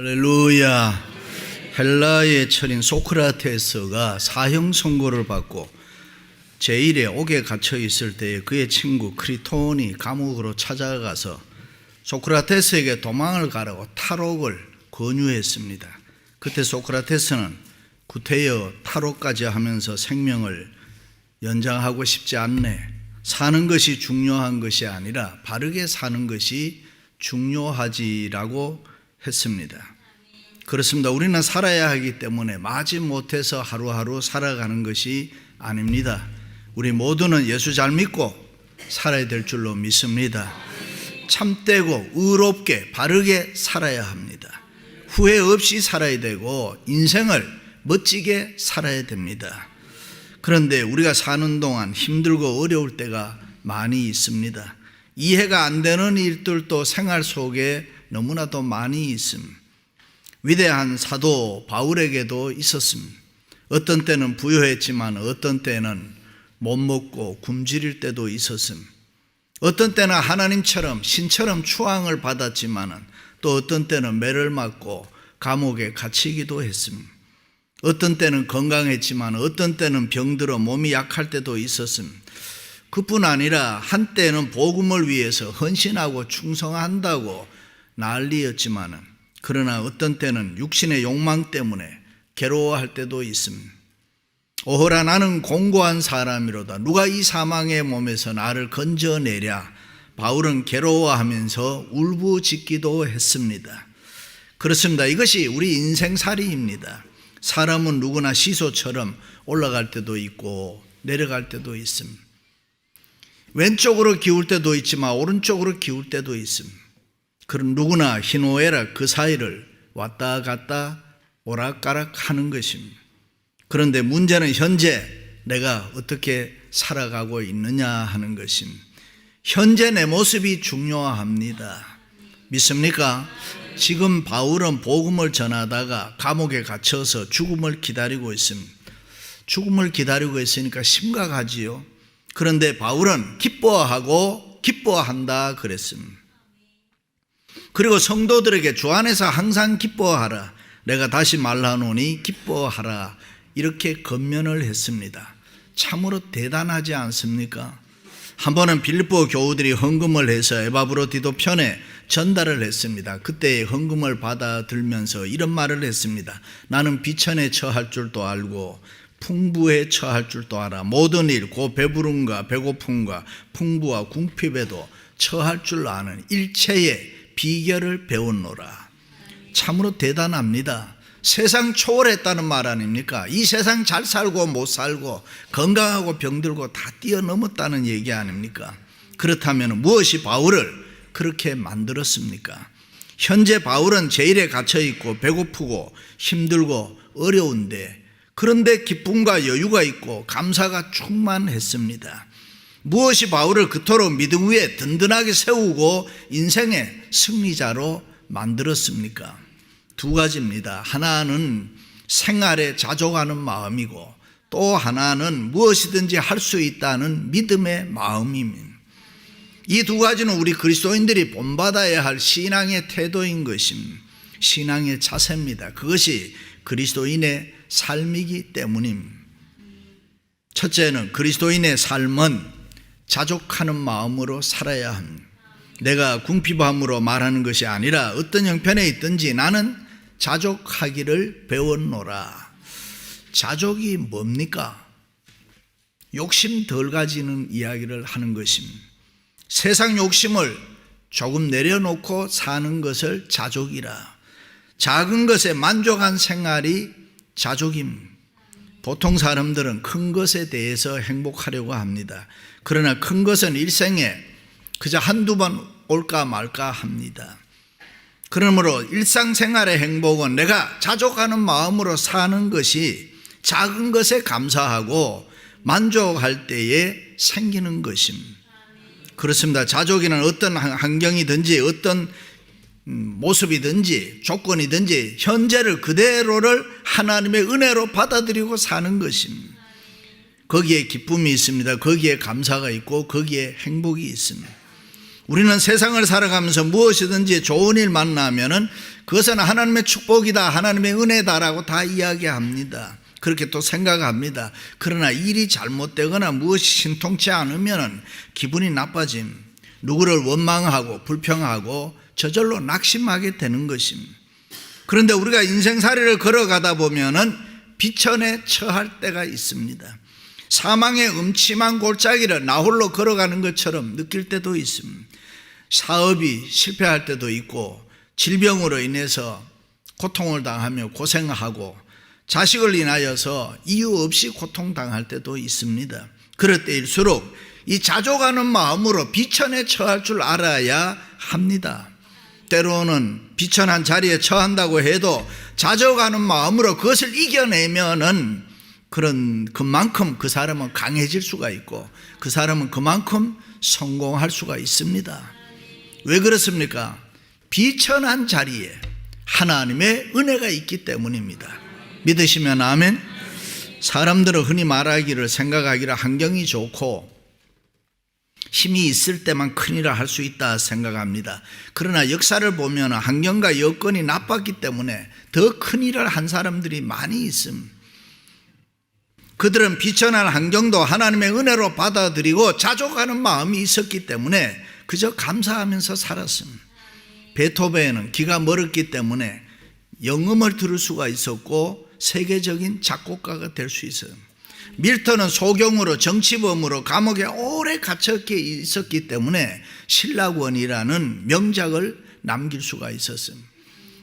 할렐루야. 헬라의 철인 소크라테스가 사형 선고를 받고 제1의 옥에 갇혀 있을 때에 그의 친구 크리톤이 감옥으로 찾아가서 소크라테스에게 도망을 가라고 탈옥을 권유했습니다. 그때 소크라테스는 구태여 탈옥까지 하면서 생명을 연장하고 싶지 않네. 사는 것이 중요한 것이 아니라 바르게 사는 것이 중요하지라고 했습니다. 그렇습니다. 우리는 살아야 하기 때문에 마지못해서 하루하루 살아가는 것이 아닙니다. 우리 모두는 예수 잘 믿고 살아야 될 줄로 믿습니다. 참되고 의롭게 바르게 살아야 합니다. 후회 없이 살아야 되고 인생을 멋지게 살아야 됩니다. 그런데 우리가 사는 동안 힘들고 어려울 때가 많이 있습니다. 이해가 안 되는 일들도 생활 속에 너무나도 많이 있습니다. 위대한 사도 바울에게도 있었습니다. 어떤 때는 부유했지만 어떤 때는 못 먹고 굶주릴 때도 있었습니다. 어떤 때는 하나님처럼 신처럼 추앙을 받았지만 또 어떤 때는 매를 맞고 감옥에 갇히기도 했습니다. 어떤 때는 건강했지만 어떤 때는 병들어 몸이 약할 때도 있었습니다. 그뿐 아니라 한때는 복음을 위해서 헌신하고 충성한다고 난리였지만 그러나 어떤 때는 육신의 욕망 때문에 괴로워할 때도 있습니다. 오호라 나는 공고한 사람이로다. 누가 이 사망의 몸에서 나를 건져내랴. 바울은 괴로워하면서 울부짖기도 했습니다. 그렇습니다. 이것이 우리 인생살이입니다. 사람은 누구나 시소처럼 올라갈 때도 있고 내려갈 때도 있습니다. 왼쪽으로 기울 때도 있지만 오른쪽으로 기울 때도 있습니다. 그럼 누구나 희노애락 그 사이를 왔다 갔다 오락가락 하는 것입니다. 그런데 문제는 현재 내가 어떻게 살아가고 있느냐 하는 것입니다. 현재 내 모습이 중요합니다. 믿습니까? 지금 바울은 복음을 전하다가 감옥에 갇혀서 죽음을 기다리고 있습니다. 죽음을 기다리고 있으니까 심각하지요. 그런데 바울은 기뻐한다 그랬습니다. 그리고 성도들에게 주 안에서 항상 기뻐하라. 내가 다시 말하노니 기뻐하라. 이렇게 권면을 했습니다. 참으로 대단하지 않습니까? 한 번은 빌립보 교우들이 헌금을 해서 에바브로디도 편에 전달을 했습니다. 그때 헌금을 받아들면서 이런 말을 했습니다. 나는 비천에 처할 줄도 알고 풍부에 처할 줄도 알아. 모든 일, 고 배부름과 배고픔과 풍부와 궁핍에도 처할 줄 아는 일체의 비결을 배웠노라. 참으로 대단합니다. 세상 초월했다는 말 아닙니까? 이 세상 잘 살고 못 살고 건강하고 병들고 다 뛰어넘었다는 얘기 아닙니까? 그렇다면 무엇이 바울을 그렇게 만들었습니까? 현재 바울은 제일에 갇혀있고 배고프고 힘들고 어려운데 그런데 기쁨과 여유가 있고 감사가 충만했습니다. 무엇이 바울을 그토록 믿음 위에 든든하게 세우고 인생의 승리자로 만들었습니까? 두 가지입니다. 하나는 생활에 자족하는 마음이고 또 하나는 무엇이든지 할 수 있다는 믿음의 마음입니다. 이 두 가지는 우리 그리스도인들이 본받아야 할 신앙의 태도인 것입니다. 신앙의 자세입니다. 그것이 그리스도인의 삶이기 때문입니다. 첫째는 그리스도인의 삶은 자족하는 마음으로 살아야 합니다. 내가 궁핍함으로 말하는 것이 아니라 어떤 형편에 있든지 나는 자족하기를 배웠노라. 자족이 뭡니까? 욕심 덜 가지는 이야기를 하는 것입니다. 세상 욕심을 조금 내려놓고 사는 것을 자족이라. 작은 것에 만족한 생활이 자족입니다. 보통 사람들은 큰 것에 대해서 행복하려고 합니다. 그러나 큰 것은 일생에 그저 한두 번 올까 말까 합니다. 그러므로 일상생활의 행복은 내가 자족하는 마음으로 사는 것이 작은 것에 감사하고 만족할 때에 생기는 것입니다. 그렇습니다. 자족이는 어떤 환경이든지 어떤 모습이든지 조건이든지 현재를 그대로를 하나님의 은혜로 받아들이고 사는 것입니다. 거기에 기쁨이 있습니다. 거기에 감사가 있고 거기에 행복이 있습니다. 우리는 세상을 살아가면서 무엇이든지 좋은 일 만나면은 그것은 하나님의 축복이다, 하나님의 은혜다라고 다 이야기합니다. 그렇게 또 생각합니다. 그러나 일이 잘못되거나 무엇이 신통치 않으면 기분이 나빠짐, 누구를 원망하고 불평하고 저절로 낙심하게 되는 것입니다. 그런데 우리가 인생살이를 걸어가다 보면은 비천에 처할 때가 있습니다. 사망의 음침한 골짜기를 나홀로 걸어가는 것처럼 느낄 때도 있습니다. 사업이 실패할 때도 있고, 질병으로 인해서 고통을 당하며 고생하고, 자식을 인하여서 이유 없이 고통당할 때도 있습니다. 그럴 때일수록 이 자족하는 마음으로 비천에 처할 줄 알아야 합니다. 때로는 비천한 자리에 처한다고 해도 자족하는 마음으로 그것을 이겨내면은 그만큼 그 사람은 강해질 수가 있고, 그 사람은 그만큼 성공할 수가 있습니다. 왜 그렇습니까? 비천한 자리에 하나님의 은혜가 있기 때문입니다. 믿으시면 아멘. 사람들은 흔히 말하기를, 생각하기를 환경이 좋고 힘이 있을 때만 큰일을 할 수 있다 생각합니다. 그러나 역사를 보면 환경과 여건이 나빴기 때문에 더 큰일을 한 사람들이 많이 있습니다. 그들은 비천한 환경도 하나님의 은혜로 받아들이고 자족하는 마음이 있었기 때문에 그저 감사하면서 살았습니다. 베토벤은 귀가 멀었기 때문에 영음을 들을 수가 있었고 세계적인 작곡가가 될 수 있어요. 밀턴은 소경으로 정치범으로 감옥에 오래 갇혀 있었기 때문에 신라권이라는 명작을 남길 수가 있었습니다.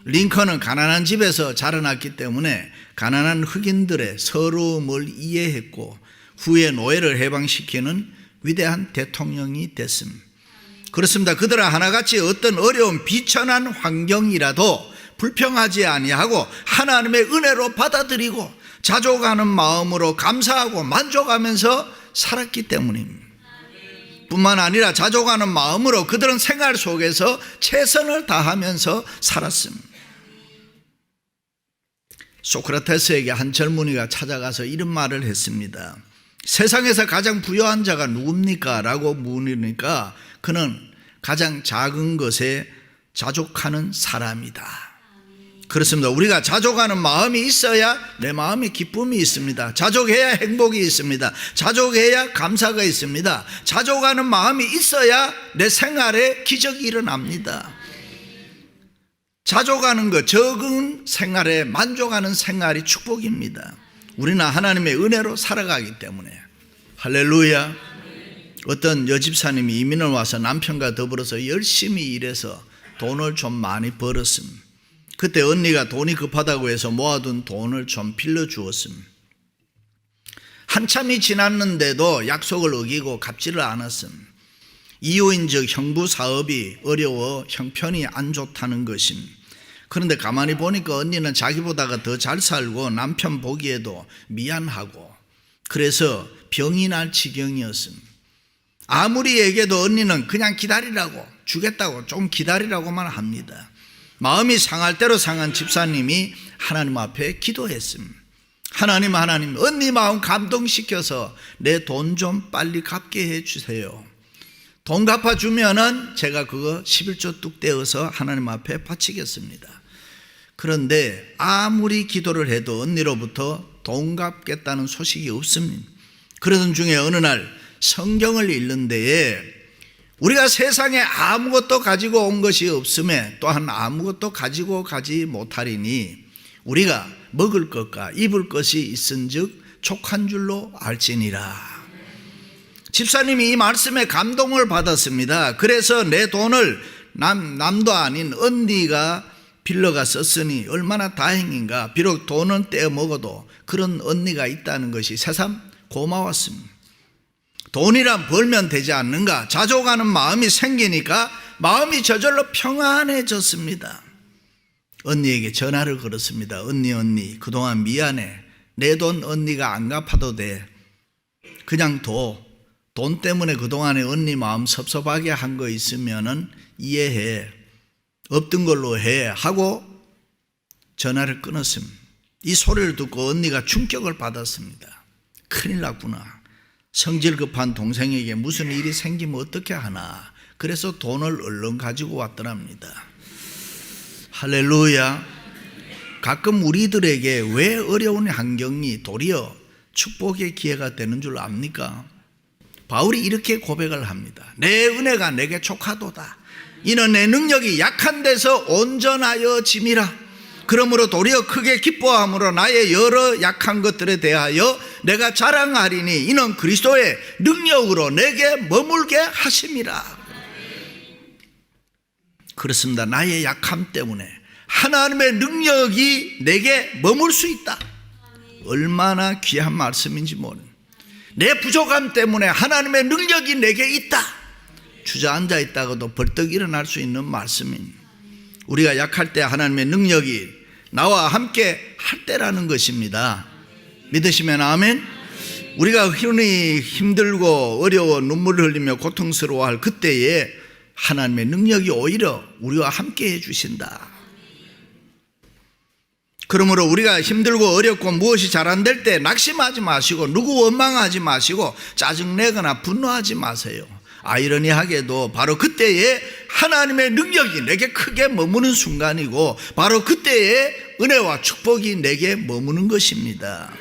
링컨은 가난한 집에서 자라났기 때문에 가난한 흑인들의 서러움을 이해했고 후에 노예를 해방시키는 위대한 대통령이 됐습니다. 그렇습니다. 그들은 하나같이 어떤 어려운 비천한 환경이라도 불평하지 아니하고 하나님의 은혜로 받아들이고 자족하는 마음으로 감사하고 만족하면서 살았기 때문입니다. 뿐만 아니라 자족하는 마음으로 그들은 생활 속에서 최선을 다하면서 살았습니다. 소크라테스에게 한 젊은이가 찾아가서 이런 말을 했습니다. 세상에서 가장 부유한 자가 누굽니까? 라고 물으니까 그는 가장 작은 것에 자족하는 사람이다. 그렇습니다. 우리가 자족하는 마음이 있어야 내 마음에 기쁨이 있습니다. 자족해야 행복이 있습니다. 자족해야 감사가 있습니다. 자족하는 마음이 있어야 내 생활에 기적이 일어납니다. 자족하는 것, 적은 생활에 만족하는 생활이 축복입니다. 우리는 하나님의 은혜로 살아가기 때문에. 할렐루야. 어떤 여집사님이 이민을 와서 남편과 더불어서 열심히 일해서 돈을 좀 많이 벌었습니다. 그때 언니가 돈이 급하다고 해서 모아둔 돈을 좀 빌려주었습니다. 한참이 지났는데도 약속을 어기고 갚지를 않았습니다. 이유인즉 형부 사업이 어려워 형편이 안 좋다는 것입니다. 그런데 가만히 보니까 언니는 자기보다가 더 잘 살고 남편 보기에도 미안하고 그래서 병이 날 지경이었습니다. 아무리 얘기해도 언니는 그냥 기다리라고, 주겠다고, 좀 기다리라고만 합니다. 마음이 상할 대로 상한 집사님이 하나님 앞에 기도했습니다. 하나님, 언니 마음 감동시켜서 내 돈 좀 빨리 갚게 해주세요. 돈 갚아주면은 제가 그거 11조 뚝 떼어서 하나님 앞에 바치겠습니다. 그런데 아무리 기도를 해도 언니로부터 돈 갚겠다는 소식이 없습니다. 그러던 중에 어느 날 성경을 읽는 데에 우리가 세상에 아무것도 가지고 온 것이 없음에 또한 아무것도 가지고 가지 못하리니 우리가 먹을 것과 입을 것이 있은즉 족한 줄로 알지니라. 집사님이 이 말씀에 감동을 받았습니다. 그래서 내 돈을 남도 아닌 언니가 빌려가 썼으니 얼마나 다행인가. 비록 돈은 떼어 먹어도 그런 언니가 있다는 것이 새삼 고마웠습니다. 돈이란 벌면 되지 않는가. 자족하는 마음이 생기니까 마음이 저절로 평안해졌습니다. 언니에게 전화를 걸었습니다. 언니 그동안 미안해. 내 돈 언니가 안 갚아도 돼. 그냥 돈 때문에 그동안에 언니 마음 섭섭하게 한 거 있으면은 이해해. 없던 걸로 해 하고 전화를 끊었습니다. 이 소리를 듣고 언니가 충격을 받았습니다. 큰일 났구나. 성질 급한 동생에게 무슨 일이 생기면 어떻게 하나. 그래서 돈을 얼른 가지고 왔더랍니다. 할렐루야. 가끔 우리들에게 왜 어려운 환경이 도리어 축복의 기회가 되는 줄 압니까? 바울이 이렇게 고백을 합니다. 내 은혜가 내게 족하도다. 이는 내 능력이 약한 데서 온전하여 짐이라. 그러므로 도리어 크게 기뻐함으로 나의 여러 약한 것들에 대하여 내가 자랑하리니 이는 그리스도의 능력으로 내게 머물게 하심이라. 그렇습니다. 나의 약함 때문에 하나님의 능력이 내게 머물 수 있다. 얼마나 귀한 말씀인지 모르는, 내 부족함 때문에 하나님의 능력이 내게 있다. 주저앉아 있다가도 벌떡 일어날 수 있는 말씀인, 우리가 약할 때 하나님의 능력이 나와 함께 할 때라는 것입니다. 믿으시면 아멘. 우리가 흔히 힘들고 어려워 눈물을 흘리며 고통스러워할 그때에 하나님의 능력이 오히려 우리와 함께 해주신다. 그러므로 우리가 힘들고 어렵고 무엇이 잘 안 될 때 낙심하지 마시고 누구 원망하지 마시고 짜증내거나 분노하지 마세요. 아이러니하게도 바로 그때에 하나님의 능력이 내게 크게 머무는 순간이고 바로 그때에 은혜와 축복이 내게 머무는 것입니다.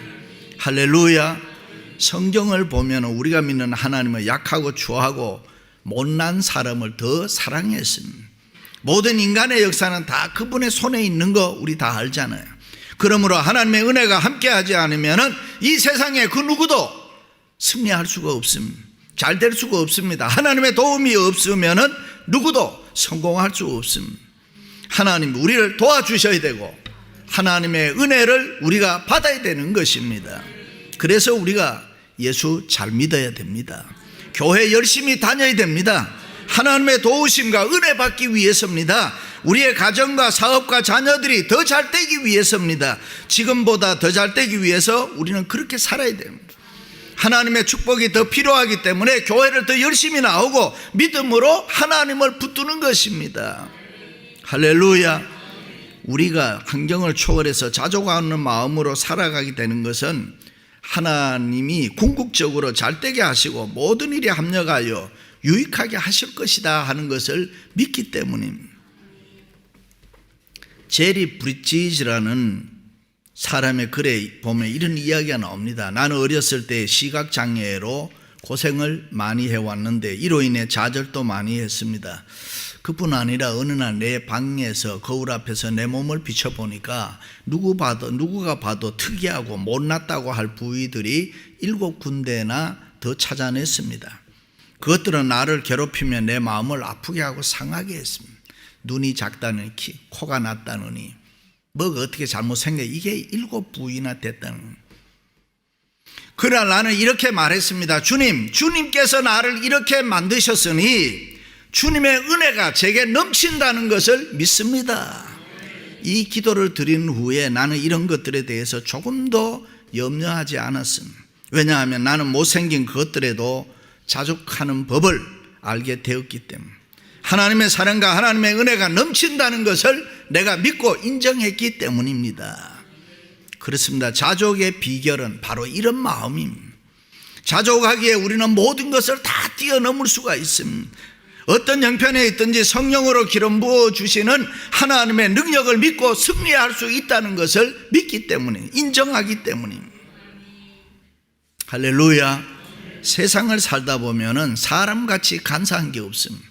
할렐루야. 성경을 보면 우리가 믿는 하나님은 약하고 추하고 못난 사람을 더 사랑했습니다. 모든 인간의 역사는 다 그분의 손에 있는 거 우리 다 알잖아요. 그러므로 하나님의 은혜가 함께하지 않으면 이 세상에 그 누구도 승리할 수가 없습니다. 잘 될 수가 없습니다. 하나님의 도움이 없으면 누구도 성공할 수 없습니다. 하나님 우리를 도와주셔야 되고 하나님의 은혜를 우리가 받아야 되는 것입니다. 그래서 우리가 예수 잘 믿어야 됩니다. 교회 열심히 다녀야 됩니다. 하나님의 도우심과 은혜 받기 위해서입니다. 우리의 가정과 사업과 자녀들이 더 잘 되기 위해서입니다. 지금보다 더 잘 되기 위해서 우리는 그렇게 살아야 됩니다. 하나님의 축복이 더 필요하기 때문에 교회를 더 열심히 나오고 믿음으로 하나님을 붙드는 것입니다. 할렐루야. 우리가 환경을 초월해서 자족하는 마음으로 살아가게 되는 것은 하나님이 궁극적으로 잘되게 하시고 모든 일에 합력하여 유익하게 하실 것이다 하는 것을 믿기 때문입니다. 제리 브리지즈라는 사람의 글에 보면 이런 이야기가 나옵니다. 나는 어렸을 때 시각장애로 고생을 많이 해왔는데 이로 인해 좌절도 많이 했습니다. 그뿐 아니라 어느 날 내 방에서 거울 앞에서 내 몸을 비춰보니까 누구가 봐도 특이하고 못났다고 할 부위들이 7군데나 더 찾아냈습니다. 그것들은 나를 괴롭히며 내 마음을 아프게 하고 상하게 했습니다. 눈이 작다느니, 코가 낮다느니, 뭐가 어떻게 잘못생겨, 이게 7부위나 됐다는. 그러나 나는 이렇게 말했습니다. 주님께서 나를 이렇게 만드셨으니 주님의 은혜가 제게 넘친다는 것을 믿습니다. 이 기도를 드린 후에 나는 이런 것들에 대해서 조금도 염려하지 않았습니다. 왜냐하면 나는 못생긴 그것들에도 자족하는 법을 알게 되었기 때문에, 하나님의 사랑과 하나님의 은혜가 넘친다는 것을 내가 믿고 인정했기 때문입니다. 그렇습니다. 자족의 비결은 바로 이런 마음입니다. 자족하기에 우리는 모든 것을 다 뛰어넘을 수가 있습니다. 어떤 형편에 있든지 성령으로 기름 부어주시는 하나님의 능력을 믿고 승리할 수 있다는 것을 믿기 때문에, 인정하기 때문입니다. 할렐루야. 세상을 살다 보면 사람같이 간사한 게 없습니다.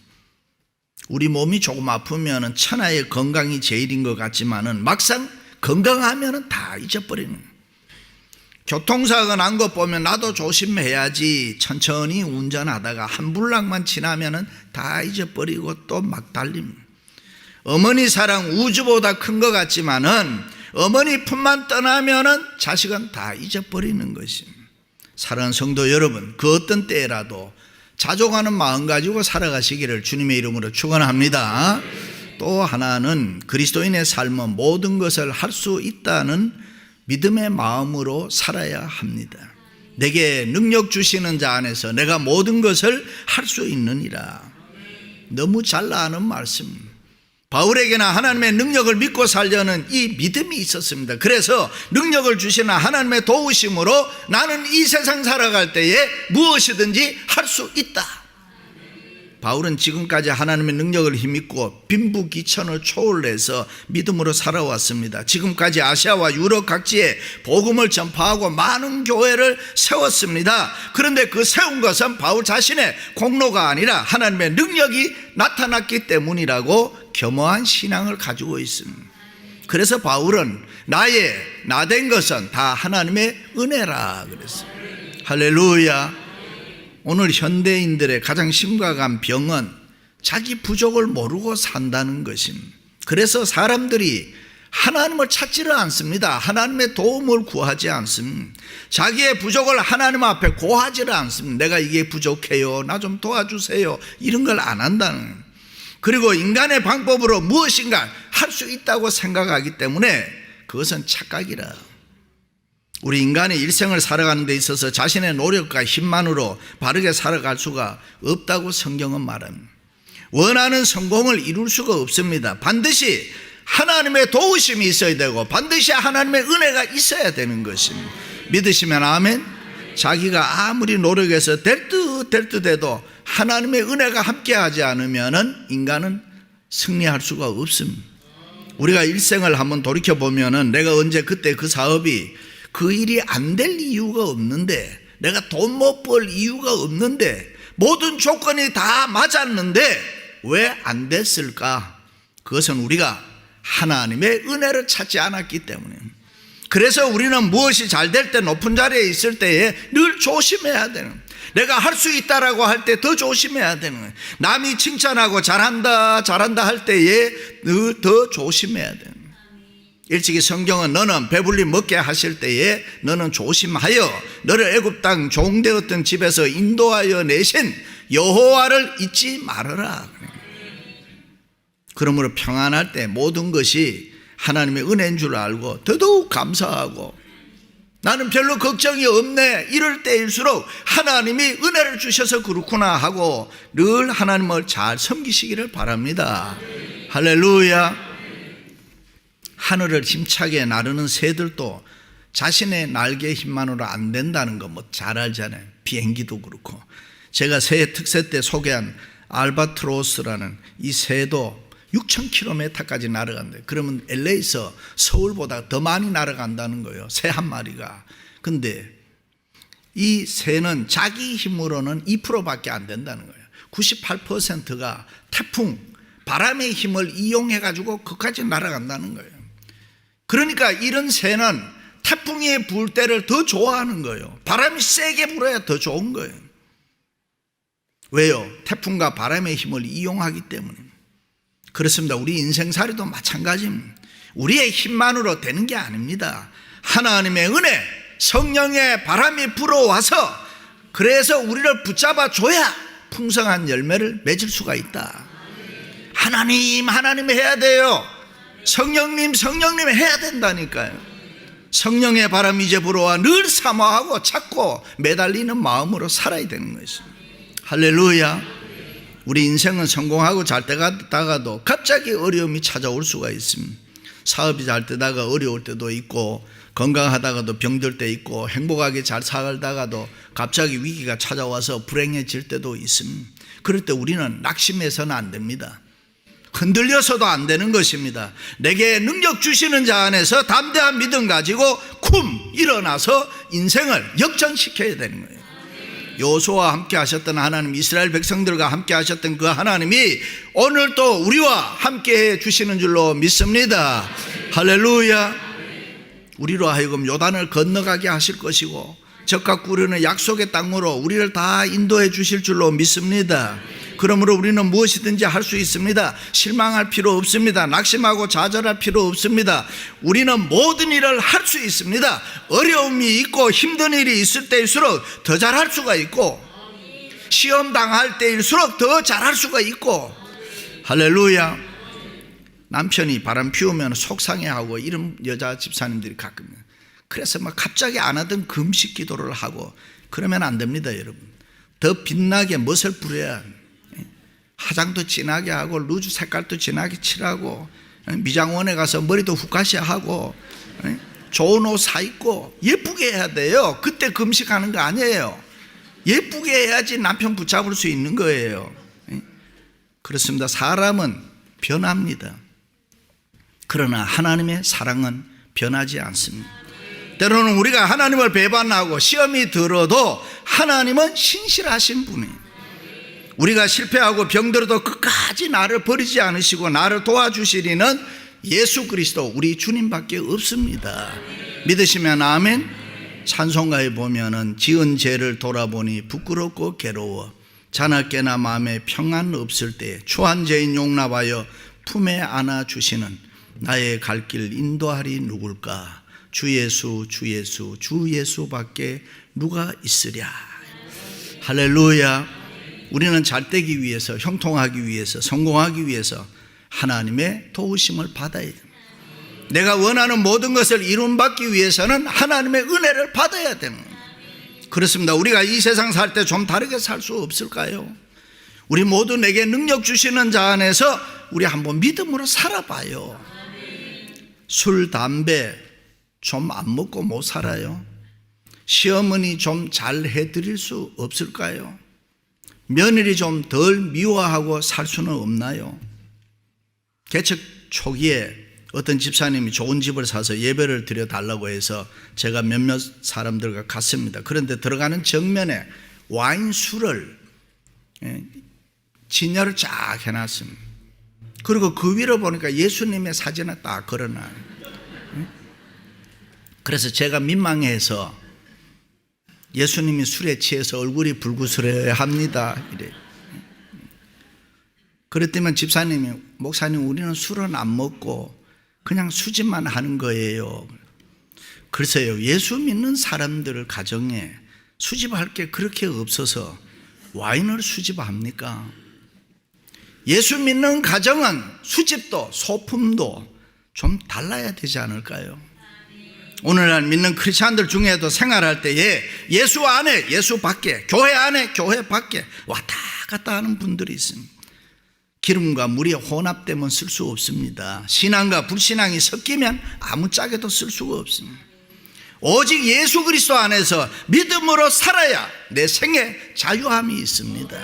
우리 몸이 조금 아프면 천하의 건강이 제일인 것 같지만은 막상 건강하면 다 잊어버리는. 교통사고가 난 것 보면 나도 조심해야지 천천히 운전하다가 한 블락만 지나면 다 잊어버리고 또 막 달립니다. 어머니 사랑 우주보다 큰 것 같지만은 어머니 품만 떠나면은 자식은 다 잊어버리는 것입니다. 사랑하는 성도 여러분, 그 어떤 때라도 자족하는 마음 가지고 살아가시기를 주님의 이름으로 축원합니다. 또 하나는 그리스도인의 삶은 모든 것을 할 수 있다는 믿음의 마음으로 살아야 합니다. 내게 능력 주시는 자 안에서 내가 모든 것을 할 수 있느니라. 너무 잘 아는 말씀. 바울에게나 하나님의 능력을 믿고 살려는 이 믿음이 있었습니다. 그래서 능력을 주시는 하나님의 도우심으로 나는 이 세상 살아갈 때에 무엇이든지 할 수 있다. 바울은 지금까지 하나님의 능력을 힘입고 빈부귀천을 초월해서 믿음으로 살아왔습니다. 지금까지 아시아와 유럽 각지에 복음을 전파하고 많은 교회를 세웠습니다. 그런데 그 세운 것은 바울 자신의 공로가 아니라 하나님의 능력이 나타났기 때문이라고 겸허한 신앙을 가지고 있습니다. 그래서 바울은 나 된 것은 다 하나님의 은혜라 그랬어요. 할렐루야. 오늘 현대인들의 가장 심각한 병은 자기 부족을 모르고 산다는 것입니다. 그래서 사람들이 하나님을 찾지를 않습니다. 하나님의 도움을 구하지 않습니다. 자기의 부족을 하나님 앞에 고하지를 않습니다. 내가 이게 부족해요, 나 좀 도와주세요, 이런 걸 안 한다는. 그리고 인간의 방법으로 무엇인가 할 수 있다고 생각하기 때문에 그것은 착각이라. 우리 인간의 일생을 살아가는 데 있어서 자신의 노력과 힘만으로 바르게 살아갈 수가 없다고 성경은 말합니다. 원하는 성공을 이룰 수가 없습니다. 반드시 하나님의 도우심이 있어야 되고 반드시 하나님의 은혜가 있어야 되는 것입니다. 믿으시면 아멘. 자기가 아무리 노력해서 될 듯 해도 하나님의 은혜가 함께하지 않으면 인간은 승리할 수가 없습니다. 우리가 일생을 한번 돌이켜보면 내가 언제 그때 그 사업이 그 일이 안 될 이유가 없는데, 내가 돈 못 벌 이유가 없는데, 모든 조건이 다 맞았는데 왜 안 됐을까? 그것은 우리가 하나님의 은혜를 찾지 않았기 때문에. 그래서 우리는 무엇이 잘 될 때, 높은 자리에 있을 때에 늘 조심해야 되는, 내가 할 수 있다라고 할 때 더 조심해야 되는 거예요. 남이 칭찬하고 잘한다 할 때에 더 조심해야 되는 거예요. 일찍이 성경은 너는 배불리 먹게 하실 때에 너는 조심하여 너를 애굽 땅 종되었던 집에서 인도하여 내신 여호와를 잊지 말아라. 그러므로 평안할 때 모든 것이 하나님의 은혜인 줄 알고 더더욱 감사하고, 나는 별로 걱정이 없네 이럴 때일수록 하나님이 은혜를 주셔서 그렇구나 하고 늘 하나님을 잘 섬기시기를 바랍니다. 할렐루야. 하늘을 힘차게 나르는 새들도 자신의 날개 힘만으로 안 된다는 거 잘 알잖아요. 비행기도 그렇고. 제가 새해 특세 때 소개한 알바트로스라는 이 새도 6,000km까지 날아간대요. 그러면 LA에서 서울보다 더 많이 날아간다는 거예요, 새 한 마리가. 근데 이 새는 자기 힘으로는 2%밖에 안 된다는 거예요. 98%가 태풍, 바람의 힘을 이용해 가지고 그까지 날아간다는 거예요. 그러니까 이런 새는 태풍이 불 때를 더 좋아하는 거예요. 바람이 세게 불어야 더 좋은 거예요. 왜요? 태풍과 바람의 힘을 이용하기 때문에. 그렇습니다. 우리 인생살이도 마찬가지입니다. 우리의 힘만으로 되는 게 아닙니다. 하나님의 은혜, 성령의 바람이 불어와서, 그래서 우리를 붙잡아 줘야 풍성한 열매를 맺을 수가 있다. 하나님 해야 돼요. 성령님 해야 된다니까요. 성령의 바람이 이제 불어와 늘 사모하고 찾고 매달리는 마음으로 살아야 되는 것입니다. 할렐루야. 우리 인생은 성공하고 잘 되다가도 갑자기 어려움이 찾아올 수가 있습니다. 사업이 잘 되다가 어려울 때도 있고, 건강하다가도 병들 때 있고, 행복하게 잘 살다가도 갑자기 위기가 찾아와서 불행해질 때도 있습니다. 그럴 때 우리는 낙심해서는 안 됩니다. 흔들려서도 안 되는 것입니다. 내게 능력 주시는 자 안에서 담대한 믿음 가지고 일어나서 인생을 역전시켜야 되는 거예요. 여호수아와 함께 하셨던 하나님, 이스라엘 백성들과 함께 하셨던 그 하나님이 오늘도 우리와 함께 해 주시는 줄로 믿습니다. 할렐루야. 우리로 하여금 요단을 건너가게 하실 것이고 적과 꿀으는 약속의 땅으로 우리를 다 인도해 주실 줄로 믿습니다. 그러므로 우리는 무엇이든지 할 수 있습니다. 실망할 필요 없습니다. 낙심하고 좌절할 필요 없습니다. 우리는 모든 일을 할 수 있습니다. 어려움이 있고 힘든 일이 있을 때일수록 더 잘할 수가 있고, 시험 당할 때일수록 더 잘할 수가 있고. 할렐루야. 남편이 바람 피우면 속상해하고 이런 여자 집사님들이 가끔, 그래서 막 갑자기 안 하던 금식 기도를 하고 그러면 안 됩니다. 여러분, 더 빛나게 멋을 부려야, 화장도 진하게 하고 루즈 색깔도 진하게 칠하고 미장원에 가서 머리도 후카시 하고 좋은 옷 사 입고 예쁘게 해야 돼요. 그때 금식하는 거 아니에요. 예쁘게 해야지 남편 붙잡을 수 있는 거예요. 그렇습니다. 사람은 변합니다. 그러나 하나님의 사랑은 변하지 않습니다. 때로는 우리가 하나님을 배반하고 시험이 들어도 하나님은 신실하신 분이에요. 우리가 실패하고 병들어도 끝까지 나를 버리지 않으시고 나를 도와주시리는 예수 그리스도 우리 주님밖에 없습니다. 믿으시면 아멘. 찬송가에 보면은 지은 죄를 돌아보니 부끄럽고 괴로워 자나깨나 마음에 평안 없을 때 추한 죄인 용납하여 품에 안아주시는 나의 갈 길 인도하리 누굴까? 주 예수 주 예수 주 예수밖에 누가 있으랴. 할렐루야. 우리는 잘되기 위해서, 형통하기 위해서, 성공하기 위해서 하나님의 도우심을 받아야 됩니다. 내가 원하는 모든 것을 이룬받기 위해서는 하나님의 은혜를 받아야 되는 거예요. 그렇습니다. 우리가 이 세상 살 때 좀 다르게 살 수 없을까요? 우리 모두 내게 능력 주시는 자 안에서 우리 한번 믿음으로 살아봐요. 술, 담배 좀 안 먹고 못 살아요? 시어머니 좀 잘 해드릴 수 없을까요? 며느리 좀 덜 미워하고 살 수는 없나요? 개척 초기에 어떤 집사님이 좋은 집을 사서 예배를 드려달라고 해서 제가 몇몇 사람들과 갔습니다. 그런데 들어가는 정면에 와인 술을 진열을 쫙 해놨습니다. 그리고 그 위로 보니까 예수님의 사진을 딱 걸어놔요. 그래서 제가 민망해서 예수님이 술에 취해서 얼굴이 불구스러워야 합니다. 이래. 그랬더니 집사님이 목사님 우리는 술은 안 먹고 그냥 수집만 하는 거예요. 글쎄요, 예수 믿는 사람들 가정에 수집할 게 그렇게 없어서 와인을 수집합니까? 예수 믿는 가정은 수집도 소품도 좀 달라야 되지 않을까요? 오늘날 믿는 크리스찬들 중에도 생활할 때에 예수 안에 예수 밖에, 교회 안에 교회 밖에 왔다 갔다 하는 분들이 있습니다. 기름과 물이 혼합되면 쓸 수 없습니다. 신앙과 불신앙이 섞이면 아무짝에도 쓸 수가 없습니다. 오직 예수 그리스도 안에서 믿음으로 살아야 내 생에 자유함이 있습니다.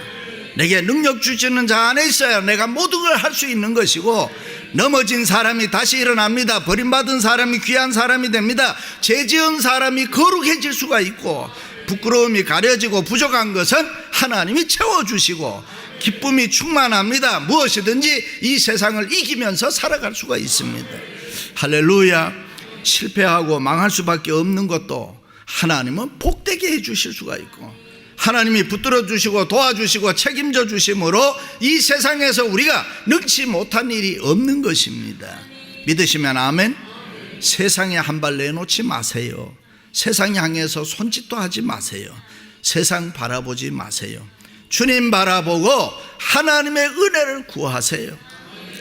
내게 능력 주시는 자 안에 있어야 내가 모든 걸 할 수 있는 것이고, 넘어진 사람이 다시 일어납니다. 버림받은 사람이 귀한 사람이 됩니다. 죄 지은 사람이 거룩해질 수가 있고, 부끄러움이 가려지고 부족한 것은 하나님이 채워주시고 기쁨이 충만합니다. 무엇이든지 이 세상을 이기면서 살아갈 수가 있습니다. 할렐루야. 실패하고 망할 수밖에 없는 것도 하나님은 복되게 해주실 수가 있고, 하나님이 붙들어 주시고 도와주시고 책임져 주심으로 이 세상에서 우리가 능치 못한 일이 없는 것입니다. 믿으시면 아멘. 세상에 한 발 내놓지 마세요. 세상 향해서 손짓도 하지 마세요. 세상 바라보지 마세요. 주님 바라보고 하나님의 은혜를 구하세요.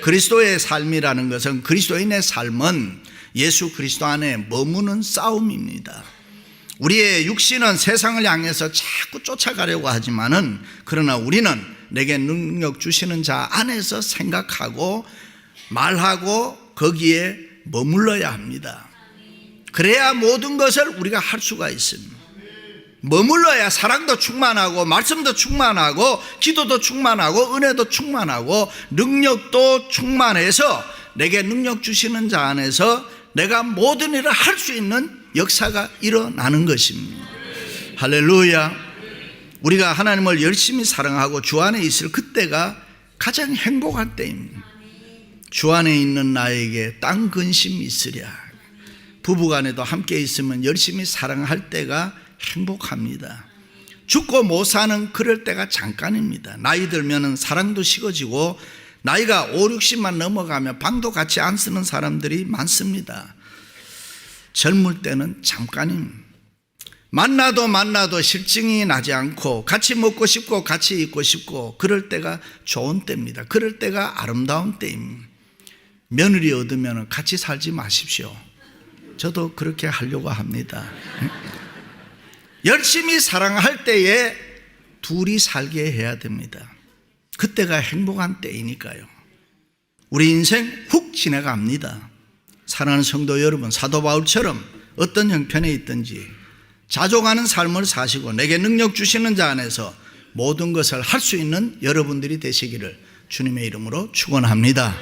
그리스도의 삶이라는 것은, 그리스도인의 삶은 예수 그리스도 안에 머무는 싸움입니다. 우리의 육신은 세상을 향해서 자꾸 쫓아가려고 하지만은, 그러나 우리는 내게 능력 주시는 자 안에서 생각하고 말하고 거기에 머물러야 합니다. 그래야 모든 것을 우리가 할 수가 있습니다. 머물러야 사랑도 충만하고 말씀도 충만하고 기도도 충만하고 은혜도 충만하고 능력도 충만해서 내게 능력 주시는 자 안에서 내가 모든 일을 할 수 있는 역사가 일어나는 것입니다. 할렐루야. 우리가 하나님을 열심히 사랑하고 주 안에 있을 그때가 가장 행복할 때입니다. 주 안에 있는 나에게 땅 근심이 있으랴. 부부간에도 함께 있으면 열심히 사랑할 때가 행복합니다. 죽고 못 사는 그럴 때가 잠깐입니다. 나이 들면 사랑도 식어지고, 나이가 5, 60만 넘어가면 방도 같이 안 쓰는 사람들이 많습니다. 젊을 때는 잠깐입니다. 만나도 실증이 나지 않고 같이 먹고 싶고 같이 있고 싶고 그럴 때가 좋은 때입니다. 그럴 때가 아름다운 때입니다. 며느리 얻으면 같이 살지 마십시오. 저도 그렇게 하려고 합니다. 열심히 사랑할 때에 둘이 살게 해야 됩니다. 그때가 행복한 때이니까요. 우리 인생 훅 지나갑니다. 사랑하는 성도 여러분, 사도 바울처럼 어떤 형편에 있든지 자족하는 삶을 사시고 내게 능력 주시는 자 안에서 모든 것을 할 수 있는 여러분들이 되시기를 주님의 이름으로 축원합니다.